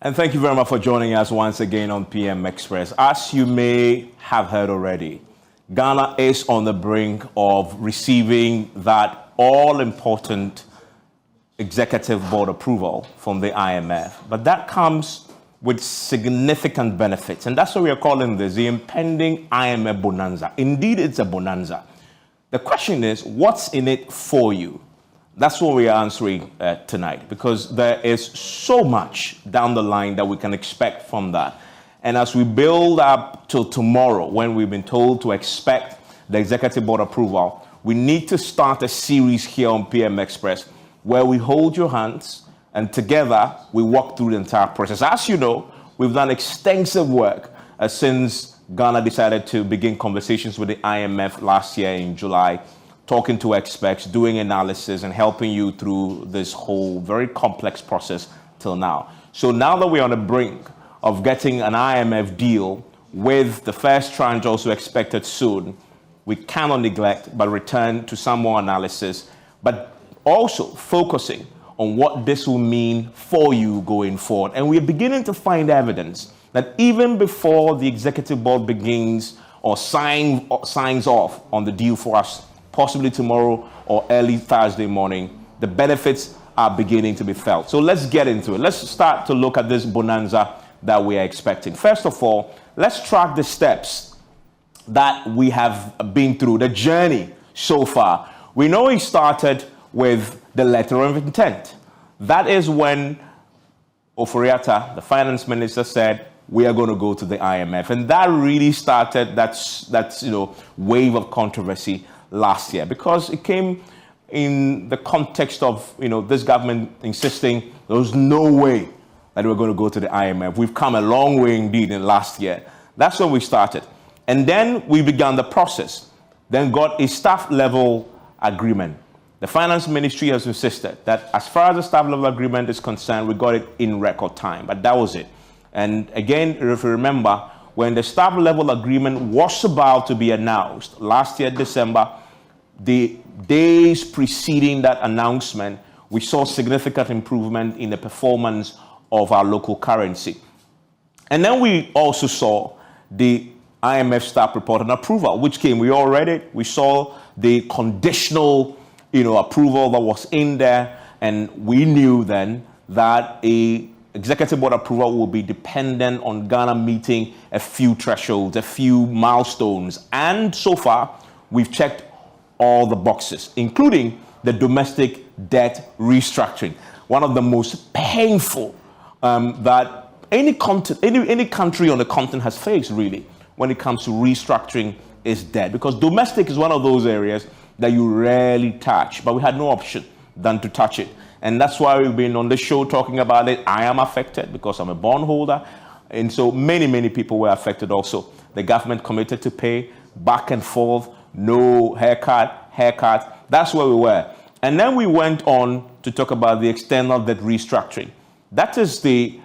And thank you very much for joining us once again on PM Express. As you may have heard already, Ghana is on the brink of receiving that all-important executive board approval from the IMF. But that comes with significant benefits. And that's what we are calling this, the impending IMF Bonanza. Indeed, it's a bonanza. The question is, what's in it for you? That's what we are answering tonight, because there is so much down the line that we can expect from that. And as we build up till tomorrow, when we've been told to expect the executive board approval, we need to start a series here on PM Express where we hold your hands and together we walk through the entire process. As you know, we've done extensive work since Ghana decided to begin conversations with the IMF last year in July, talking to experts, doing analysis, and helping you through this whole very complex process till now. So now that we're on the brink of getting an IMF deal with the first tranche also expected soon, we cannot neglect but return to some more analysis, but also focusing on what this will mean for you going forward. And we're beginning to find evidence that even before the executive board begins or signs off on the deal for us, possibly tomorrow or early Thursday morning, the benefits are beginning to be felt. So let's get into it. Let's start to look at this bonanza that we are expecting. First of all, let's track the steps that we have been through, the journey so far. We know it started with the letter of intent. That is when Oforiatta, the finance minister, said, we are going to go to the IMF. And that really started that wave of controversy last year, because it came in the context of this government insisting there was no way that we were going to go to the IMF. We've come a long way indeed in last year. That's when we started. And then we began the process, then got a staff level agreement. The finance ministry has insisted that as far as the staff level agreement is concerned, we got it in record time, but that was it. And again, if you remember, when the staff level agreement was about to be announced last year, December, the days preceding that announcement, we saw significant improvement in the performance of our local currency. And then we also saw the IMF staff report and approval, which came. We all read it. We saw the conditional approval that was in there. And we knew then that a executive board approval will be dependent on Ghana meeting a few thresholds, a few milestones. And so far, we've checked all the boxes, including the domestic debt restructuring, one of the most painful that any country on the continent has faced, really, when it comes to restructuring its debt, because domestic is one of those areas that you rarely touch, but we had no option than to touch it. And that's why we've been on the show talking about it. I am affected because I'm a bondholder, and so many people were affected also. The government committed to pay back and forth, no haircut. That's where we were. And then we went on to talk about the external debt restructuring. That is the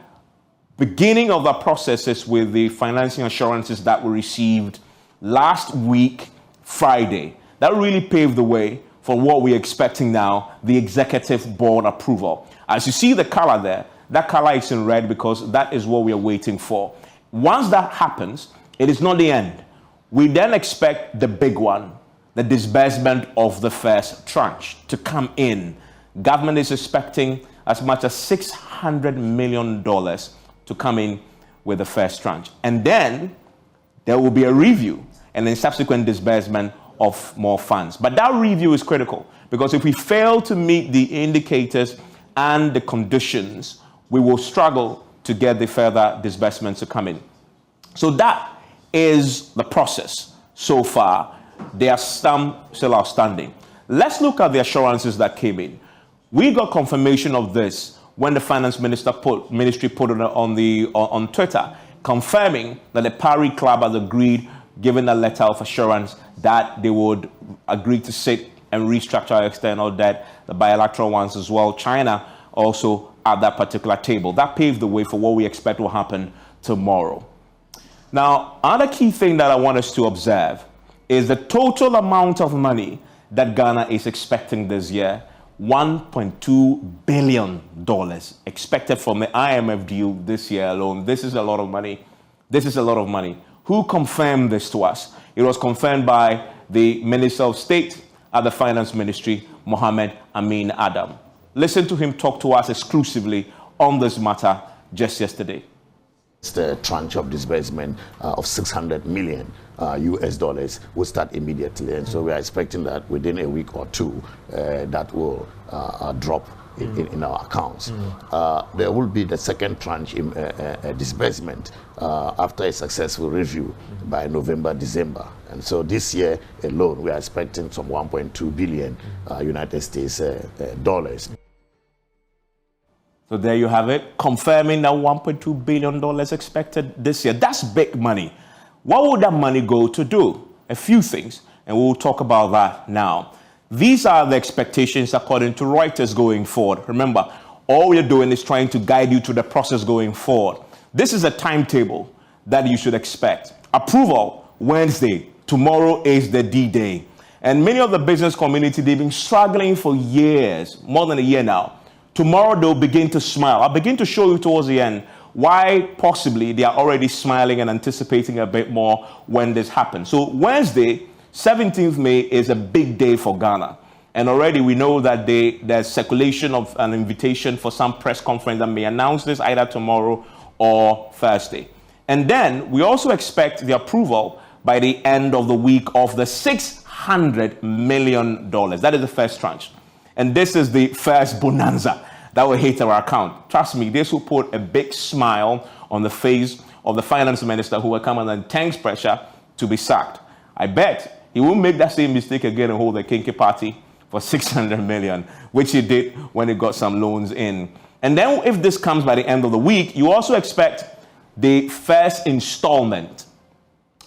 beginning of the processes with the financing assurances that we received last week, Friday. That really paved the way for what we're expecting now, the executive board approval. As you see the color there, that color is in red because that is what we are waiting for. Once that happens, it is not the end. We then expect the big one, the disbursement of the first tranche to come in. Government is expecting as much as $600 million to come in with the first tranche. And then there will be a review and then subsequent disbursement of more funds. But that review is critical, because if we fail to meet the indicators and the conditions, we will struggle to get the further disbursements to come in. So that is the process so far. There are some still outstanding. Let's look at the assurances that came in. We got confirmation of this when the finance ministry put it on Twitter, confirming that the Paris Club has agreed, given a letter of assurance, that they would agree to sit and restructure our external debt, the bilateral ones as well. China also at that particular table. That paved the way for what we expect will happen tomorrow. Now, another key thing that I want us to observe is the total amount of money that Ghana is expecting this year $1.2 billion expected from the IMF deal this year alone. This is a lot of money. This is a lot of money. Who confirmed this to us? It was confirmed by the Minister of State at the Finance Ministry, Mohammed Amin Adam. Listen to him talk to us exclusively on this matter just yesterday. It's the tranche of disbursement of 600 million US dollars will start immediately, and so we are expecting that within a week or two that will drop in our accounts. There will be the second tranche in, disbursement after a successful review by November, December. And so this year alone, we are expecting some 1.2 billion United States dollars. So there you have it, confirming that $1.2 billion expected this year. That's big money. What would that money go to do? A few things, and we'll talk about that now. These are the expectations according to Reuters going forward. Remember, all we're doing is trying to guide you to the process going forward. This is a timetable that you should expect. Approval, Wednesday. Tomorrow is the D-Day. And many of the business community, they've been struggling for years, more than a year now. Tomorrow they'll begin to smile. I'll begin to show you towards the end why possibly they are already smiling and anticipating a bit more when this happens. So Wednesday, 17th May is a big day for Ghana. And already we know that there's circulation of an invitation for some press conference that may announce this either tomorrow or Thursday. And then we also expect the approval by the end of the week of the $600 million. That is the first tranche. And this is the first bonanza that will hit our account. Trust me, this will put a big smile on the face of the finance minister who will come under intense pressure to be sacked. I bet he won't make that same mistake again and hold the kinky party for 600 million, which he did when he got some loans in. And then if this comes by the end of the week, you also expect the first installment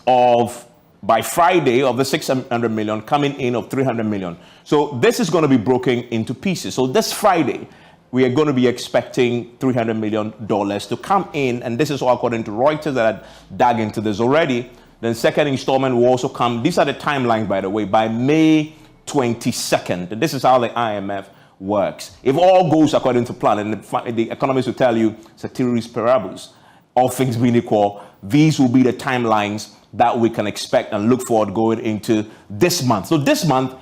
of by Friday of the 600 million coming in of 300 million. So this is going to be broken into pieces. So this Friday, we are going to be expecting $300 million to come in. And this is all according to Reuters that had dug into this already. Then second installment will also come. These are the timelines, by the way, by May 22nd. And this is how the IMF works. If all goes according to plan, and the economists will tell you, ceteris paribus, all things being equal, these will be the timelines that we can expect and look forward going into this month. So this month,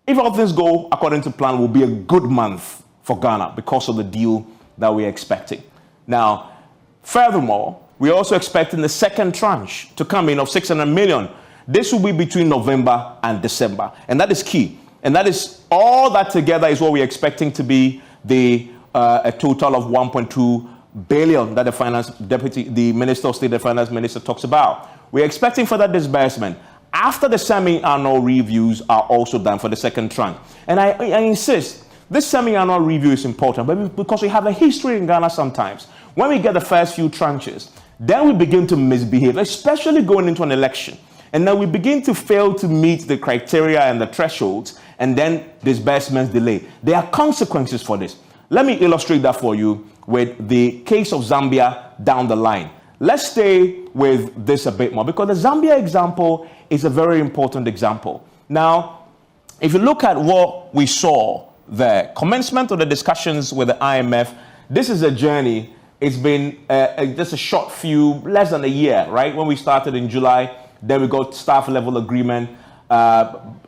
if all things go according to plan, will be a good month for Ghana because of the deal that we're expecting. Now, furthermore, we're also expecting the second tranche to come in of 600 million. This will be between November and December. And that is key. And that is all that together is what we're expecting to be a total of 1.2 billion that the Minister of State, the Finance Minister talks about. We're expecting further disbursement after the semi-annual reviews are also done for the second tranche. And I insist, this semi-annual review is important because we have a history in Ghana sometimes. When we get the first few tranches, then we begin to misbehave, especially going into an election. And then we begin to fail to meet the criteria and the thresholds, and then disbursements delay. There are consequences for this. Let me illustrate that for you with the case of Zambia down the line. Let's stay with this a bit more because the Zambia example is a very important example. Now, if you look at what we saw, the commencement of the discussions with the IMF, this is a journey. It's been just a short few, less than a year, right? When we started in July, then we got staff level agreement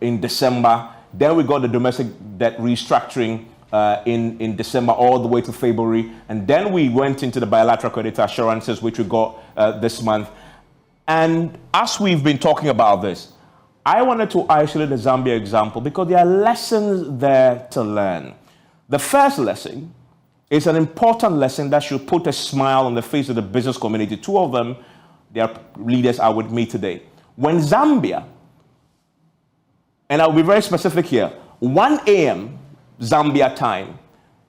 in December. Then we got the domestic debt restructuring in December all the way to February. And then we went into the bilateral credit assurances, which we got this month. And as we've been talking about this, I wanted to isolate the Zambia example because there are lessons there to learn. The first lesson is an important lesson that should put a smile on the face of the business community. Two of them, their leaders are with me today. When Zambia, and I'll be very specific here, 1 a.m. Zambia time,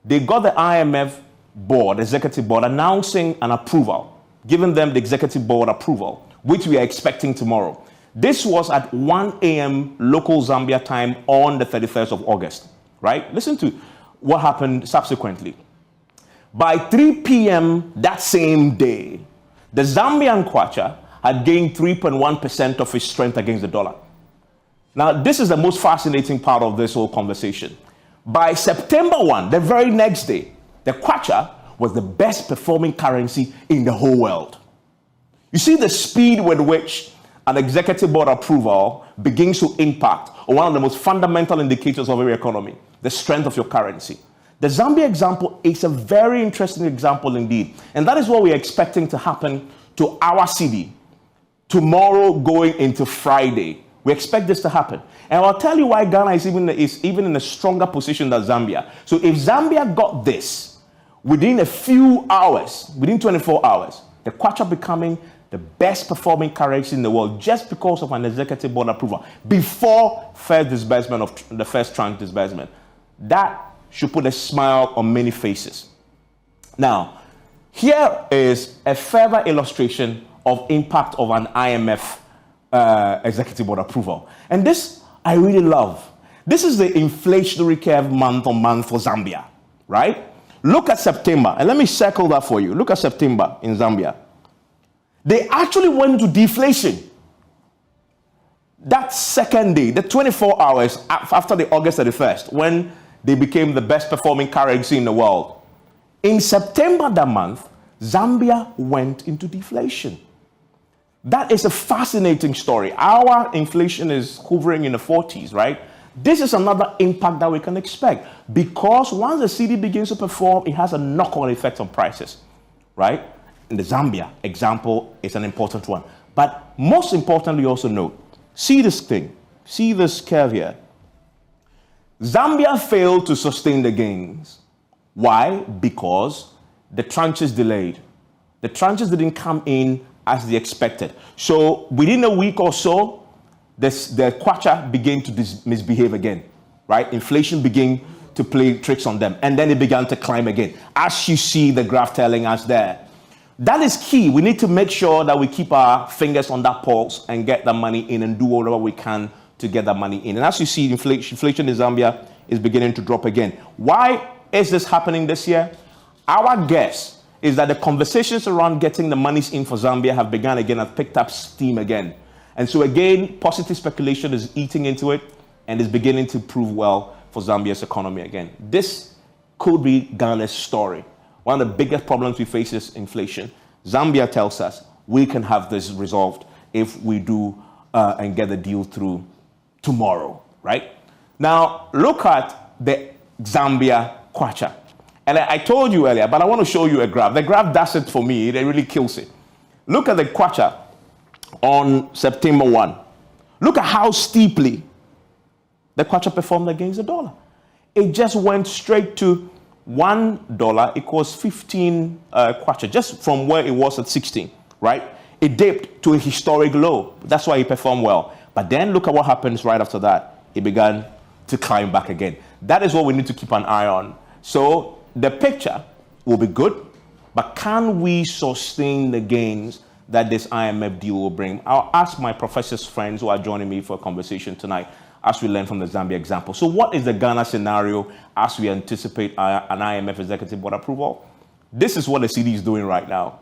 they got the IMF board, executive board, announcing an approval, giving them the executive board approval, which we are expecting tomorrow. This was at 1 a.m. local Zambia time on the 31st of August, right? Listen to what happened subsequently. By 3 p.m. that same day, the Zambian KWACHA had gained 3.1% of its strength against the dollar. Now, this is the most fascinating part of this whole conversation. By September 1, the very next day, the kwacha was the best performing currency in the whole world. You see the speed with which an executive board approval begins to impact on one of the most fundamental indicators of every economy, the strength of your currency. The Zambia example is a very interesting example indeed. And that is what we're expecting to happen to our CEDI tomorrow going into Friday. We expect this to happen. And I'll tell you why Ghana is even in a stronger position than Zambia. So if Zambia got this within a few hours, within 24 hours, the kwacha becoming the best performing currency in the world just because of an executive board approval before first disbursement of the first tranche disbursement, that should put a smile on many faces. Now, here is a further illustration of impact of an IMF executive board approval. And this I really love. This is the inflationary curve month on month for Zambia, right? Look at September, and let me circle that for you. Look at September in Zambia. They actually went into deflation. That second day, the 24 hours after the August 31st, when they became the best performing currency in the world. In September that month, Zambia went into deflation. That is a fascinating story. Our inflation is hovering in the 40s, right? This is another impact that we can expect because once the CEDI begins to perform, it has a knock-on effect on prices, right? And the Zambia example is an important one. But most importantly, also note, see this thing, see this curve here. Zambia failed to sustain the gains. Why? Because the tranches delayed. The tranches didn't come in as they expected. So within a week or so, the kwacha began to misbehave again, right? Inflation began to play tricks on them. And then it began to climb again, as you see the graph telling us there. That is key. We need to make sure that we keep our fingers on that pulse and get the money in and do whatever we can to get that money in. And as you see, inflation in Zambia is beginning to drop again. Why is this happening this year? Our guess is that the conversations around getting the monies in for Zambia have begun again, have picked up steam again. And so again, positive speculation is eating into it and is beginning to prove well for Zambia's economy again. This could be Ghana's story. One of the biggest problems we face is inflation. Zambia tells us we can have this resolved if we do and get the deal through tomorrow, right? Now, look at the Zambia kwacha. And I told you earlier, but I want to show you a graph. The graph does it for me. It really kills it. Look at the kwacha on September 1. Look at how steeply the kwacha performed against the dollar. It just went straight to $1 equals 15 kwacha, just from where it was at 16, right? It dipped to a historic low. That's why it performed well. But then look at what happens right after that. It began to climb back again. That is what we need to keep an eye on. So the picture will be good, but can we sustain the gains that this IMF deal will bring? I'll ask my professors friends who are joining me for a conversation tonight as we learn from the Zambia example. So what is the Ghana scenario as we anticipate an IMF executive board approval? This is what the CEDI is doing right now.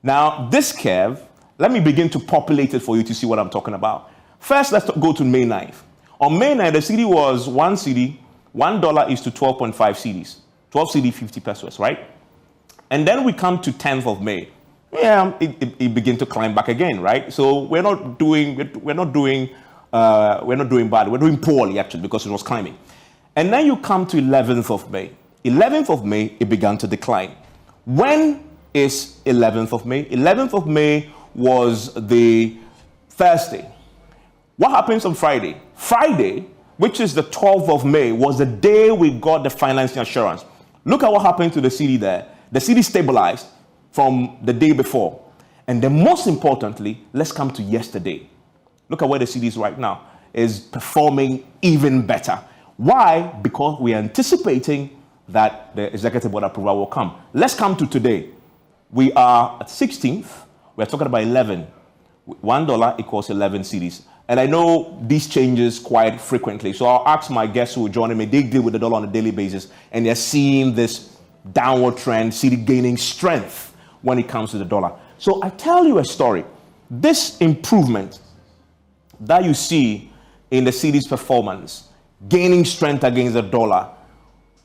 Now, this curve, let me begin to populate it for you to see what I'm talking about. First, let's go to May 9th. On May 9th, the CEDI was one CEDI, $1 is to 12.5 CEDIs, 12 CEDI, 50 pesos, right? And then we come to 10th of May. Yeah, it began to climb back again, right? So we're not doing bad. We're doing poorly actually because it was climbing. And then you come to 11th of May. 11th of May, it began to decline. When is 11th of May? 11th of May was the Thursday. What happens on Friday? Friday, which is the 12th of May, was the day we got the financing assurance. Look at what happened to the CEDI there. The CEDI stabilized from the day before. And then most importantly, let's come to yesterday. Look at where the CEDI is right now. Is performing even better. Why? Because we are anticipating that the executive board approval will come. Let's come to today. We are at 16th. We're talking about 11. $1 equals 11 CEDIs. And I know these changes quite frequently. So I'll ask my guests who will join me. They deal with the dollar on a daily basis. And they're seeing this downward trend, CEDI gaining strength when it comes to the dollar. So I tell you a story. This improvement that you see in the CEDI's performance, gaining strength against the dollar,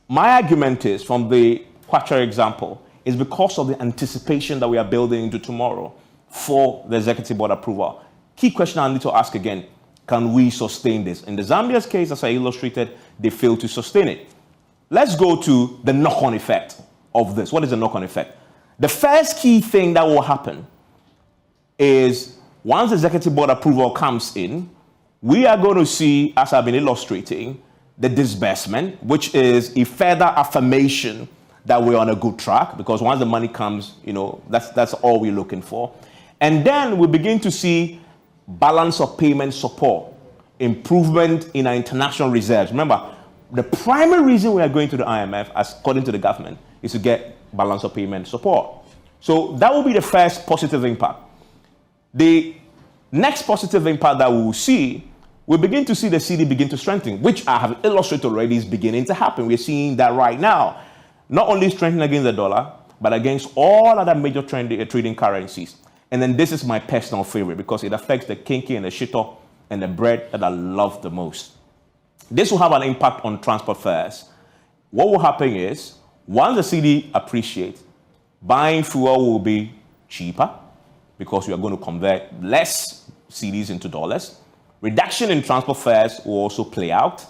My argument is, from the KWACHA example, is because of the anticipation that we are building into tomorrow for the executive board approval. Key question I need to ask again, can we sustain this? In the Zambia's case, as I illustrated, they failed to sustain it. Let's go to the knock-on effect of this. What is the knock-on effect? The first key thing that will happen is once the executive board approval comes in, we are going to see, as I've been illustrating, the disbursement, which is a further affirmation that we're on a good track, because once the money comes, that's all we're looking for. And then we begin to see balance of payment support, improvement in our international reserves. Remember, the primary reason we are going to the IMF, according to the government, is to get balance of payment support. So that will be the first positive impact. The next positive impact that we will see, we begin to see the CEDI begin to strengthen, which I have illustrated already is beginning to happen. We're seeing that right now. Not only strengthening against the dollar, but against all other major trading currencies. And then this is my personal favorite because it affects the kinky and the shito and the bread that I love the most. This will have an impact on transport fares. What will happen is, once the CEDI appreciates, buying fuel will be cheaper because we are going to convert less CEDIs into dollars. Reduction in transport fares will also play out.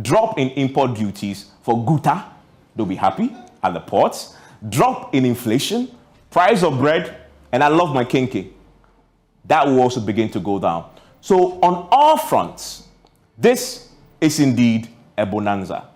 Drop in import duties for Guta, they'll be happy at the ports. Drop in inflation, price of bread, and I love my kinky. That will also begin to go down. So on all fronts, this is indeed a bonanza.